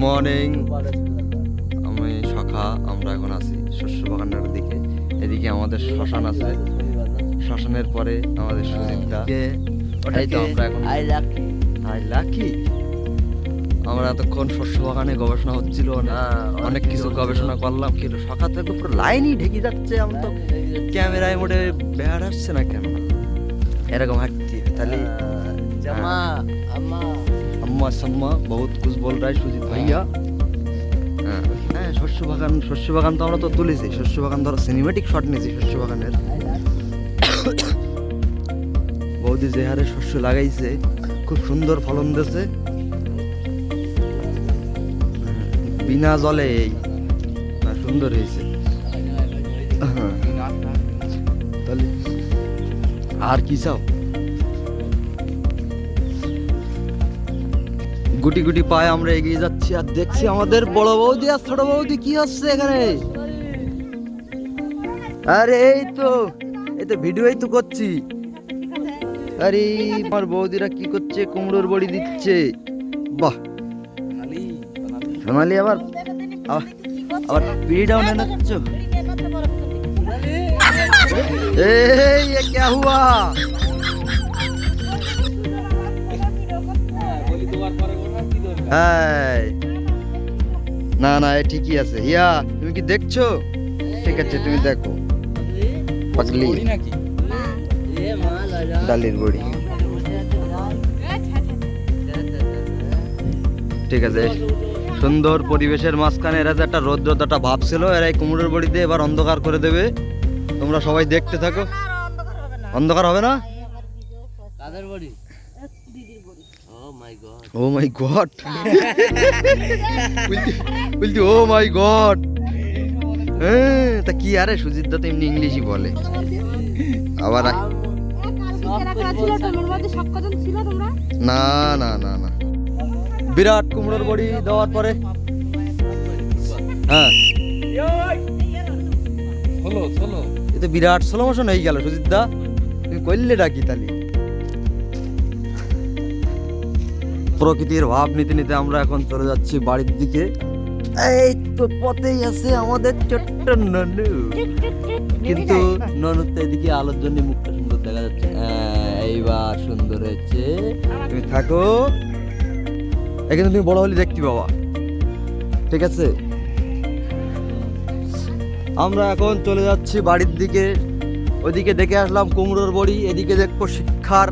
Morning. আমি সখা, আমরা এখন আছি শস্য বাগানের দিকে। এদিকে আমাদের শ্মশান আছে, শ্মশানের পরে আমাদের সুজিতদা। ওটাই তো আমরা এখন আই লাকি। আমরা এতক্ষণ শস্য বাগানে গবেষণা হচ্ছিল, অনেক কিছু গবেষণা করলাম, কিন্তু সকাল থেকে পুরো লাইনই ঢেকে যাচ্ছে। আমি তো ক্যামেরায় মোটে বেহার আসছে না কেন, এরকম হাঁটছি। তাহলে अम्मा सम्मा बहुत कुछ बोल रहा है সুজিত ভাইয়া। হ্যাঁ, শস্য বাগান তো আমরা তো তুলেছি। শস্য বাগান ধরো সিনেমেটিক শট নিয়েছি শস্য বাগানের। বৌদি যে হারে শস্য লাগাইছে, খুব সুন্দর ফলন দিয়েছে বিনা জলে। এই সুন্দর হয়েছে। তাহলে আর কি চাও? গুটি গুটি পায়ে আমরা এগিয়ে যাচ্ছি, আর দেখছি আমাদের বড় বৌদি আর ছোট বৌদি কি হচ্ছে এখানে। আরে এই তো ভিডিওই তো করছি। আরে আমার বৌদিরা কি করছে, কুমড়োর বড়ি দিচ্ছে। বাহ, সোনালি আবার পিড়িটাও নিয়ে নাচ্ছ। এই क्या हुआ? না না, ঠিকই আছে। ইয়া, তুমি কি দেখছো? ঠিক আছে, তুমি দেখো। পাগলি ডালের বড়ি, ঠিক আছে। সুন্দর পরিবেশের মাঝখানে এরা যে একটা রৌদ্রতা ভাব ছিল, এরা এই কুমড়োর বড়ি দিয়ে এবার অন্ধকার করে দেবে। তোমরা সবাই দেখতে থাকো। অন্ধকার হবে না? ও মাই গড, বলছি ও মাই গড। হ্যাঁ, তা কি আরে সুজিত দা তো এমনি ইংলিশই বলে। আবার না না না না, বিরাট কুমড়োর বড়ি দেওয়ার পরে হ্যাঁ এতে বিরাট স্লো মোশন হয়ে গেল। সুজিত দা, তুমি করলে ডাকি তালি। প্রকৃতির ভাব নিতে নিতে আমরা এখন চলে যাচ্ছি বাড়ির দিকে। এই তো পথেই আছে আমাদের ছোট্ট ননু, কিন্তু ননু তো এদিকে আলোর জন্য মুখটা সুন্দর দেখা যাচ্ছে। এইবার সুন্দর হয়েছে, তুমি থাকো এখানে, তুমি বড় হলে দেখতে বাবা। ঠিক আছে, আমরা এখন চলে যাচ্ছি বাড়ির দিকে। ওইদিকে দেখে আসলাম কুমড়োর বড়ি, এদিকে দেখবো শিক্ষার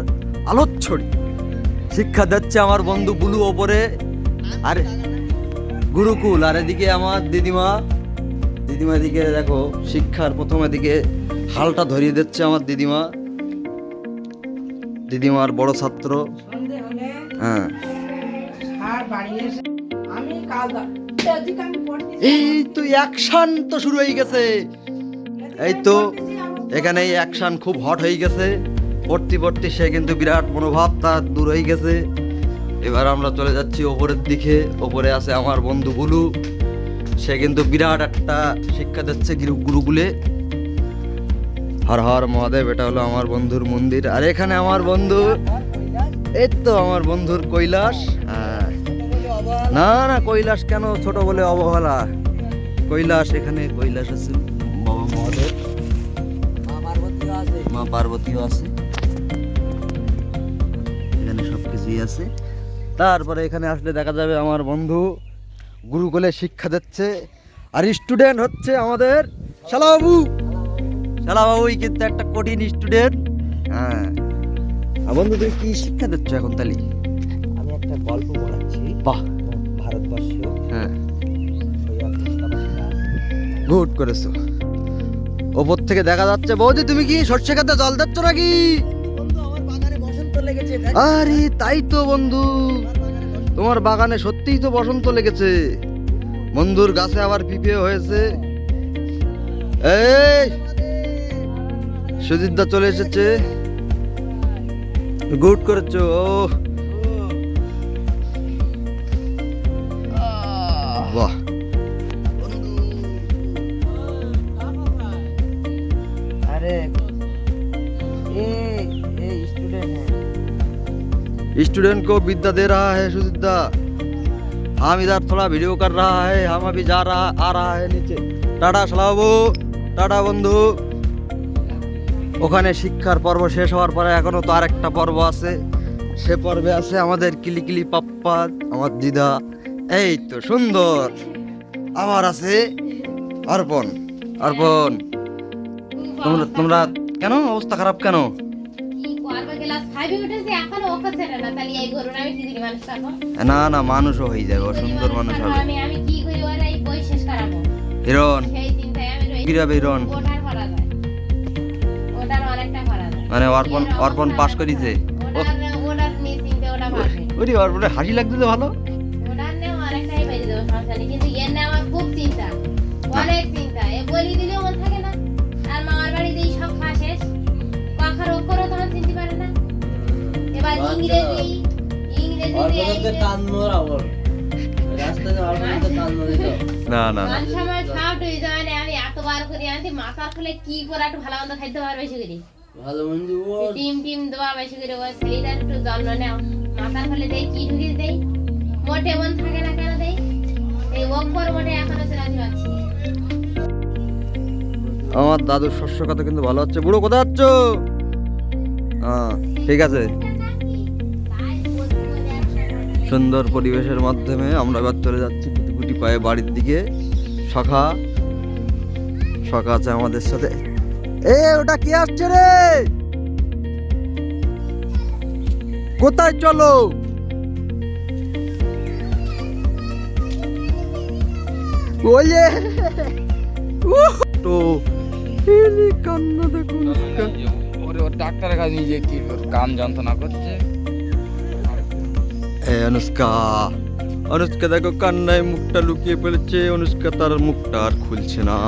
আলোর ছড়ি। শিক্ষা দিচ্ছে আমার বন্ধু বুলু ওপরে, আর গুরুকুল। আর এদিকে আমার দিদিমা দিকে দেখো শিক্ষার প্রথম এদিকে হালটা ধরিয়ে দিচ্ছে আমার দিদিমার বড় ছাত্র। হ্যাঁ, এই তো অ্যাকশন তো শুরু হয়ে গেছে। এই তো এখানে অ্যাকশন খুব হট হয়ে গেছে। পড়তে সে কিন্তু বিরাট মনোভাব তার দূর হয়ে গেছে। এবার আমরা চলে যাচ্ছি ওপরের দিকে। ওপরে আছে আমার বন্ধু বুলু, সে কিন্তু বিরাট একটা শিক্ষা দিচ্ছে গুরুকুলে। হর হর মহাদেব, এটা হলো আমার বন্ধুর মন্দির। আর এখানে আমার বন্ধু, এই তো আমার বন্ধুর কৈলাস। না না, কৈলাস কেন ছোট বলে অবহেলা? কৈলাস, এখানে কৈলাস আছে, বাবা মহাদেব, মা পার্বতীও আছে, এখানে সবকিছুই আছে। তারপরে এখানে আসলে দেখা যাবে আমার বন্ধু গুরুকুলে শিক্ষা দিচ্ছে, আর স্টুডেন্ট হচ্ছে আমাদের শালাবাবুই কিন্তু একটা কঠিন স্টুডেন্ট। হ্যাঁ বন্ধু, তুমি কি শিক্ষা দিচ্ছ এখন? তাহলে আমি একটা গল্প বলাচ্ছি। বাহ, ভারতবর্ষ। হ্যাঁ, গুড করেছো। ওপর থেকে দেখা যাচ্ছে। বৌদি, তুমি কি সর্ষে খেতে জল দিচ্ছ নাকি? আরে তাই তো বন্ধু, তোমার বাগানে সত্যিই তো বসন্ত লেগেছে। বন্ধুর গাছে আবার পিঁপে হয়েছে। এই সুজিত দা চলে এসেছে, গুড করেছো। বাহ, अरे स्टूडेंट को विद्या दे रहा है सुजित दा। हम इधर थोड़ा वीडियो कर रहा है, हम अभी जा रहा आ रहा है नीचे। টাটা শালাবু, টাটা বন্ধু। ওখানে শিক্ষার পর্ব শেষ হওয়ার পরে এখনো তো আরেকটা পর্ব আছে, সে পর্বে আছে আমাদের কিলিকিলি পাপ্পা, আমার দিদা। এই তো সুন্দর। আবার আছে অর্পণ। অর্পণ, তোমরা তোমরা কেন অবস্থা খারাপ কেন? কি করবে, ক্লাস 5 এ উঠেছে এখনো ওকে ছেড়ে না, তাহলে এই গরুর আমি কি করি মানুষ পাবো? না না, মানুষও হয়ে যাবে, ও সুন্দর মানুষ হবে। আমি কি করি ওর এই বই শেষ করাবো? হিরণ সেই চিন্তায় আমি রই। কিরাবে হিরণ? ওটার করা যায়, ওটার অনেকটা করা যায়। মানে অর্পণ অর্পণ পাস করিছে। ওটার নিয়ে চিন্তা ওটা পারবে। ওরে অর্পণের হাসি লাগতেছে ভালো। ওটার নিয়ে অনেকটাই বাইরে দেবো সমস্যা নেই, কিন্তু এর নিয়ে আমার খুব চিন্তা, অনেক চিন্তা। এ বলি দিলেও মন থাকে না, আর মামার বাড়িতে এই সব খাওয়া শেষ, পাখার অক্ষরও তোমার চিনতে পারে না। এবার ইংরেজি ইংরেজি না না না, কোন সময় খাওয়া হয়ে যায় না, আমি এতবার করে আনছি মাথার খুলে কি করে একটু ভালো মন্দ খাইতে পারবে বেশি করে, টিম টিম দেওয়া বেশি করে। ওই ছেলেটার একটু যত্ন নেও, মাথার খুলে দেই কি ঢুকিয়ে দেই, মোটে মন থাকে না কেন দেই, এই অক্ষর মোটে এখনো চেনাতে পারছি। আমার দাদুর শস্য কথা কিন্তু ভালো হচ্ছে। বুড়ো কোথায় যাচ্ছ? হ্যাঁ ঠিক আছে। সুন্দর পরিবেশের মাধ্যমে আমরা এবার চলে যাচ্ছি গুটি গুটি পায়ে বাড়ির দিকে। সখা সখা আছে আমাদের সাথে। এ ওটা কি আসছে রে? কোথায় চলো? ওই যে তো এলি কান্না দেখুন। ওরে ওর ডাক্তারের কাছে নিয়ে যে কি ওর কান যন্ত্রণা করছে। অনুষ্কা, অনুষ্কা দেখো কান্নায় মুখটা লুকিয়ে ফেলেছে। অনুষ্কা তার মুখটা আর খুলছে না।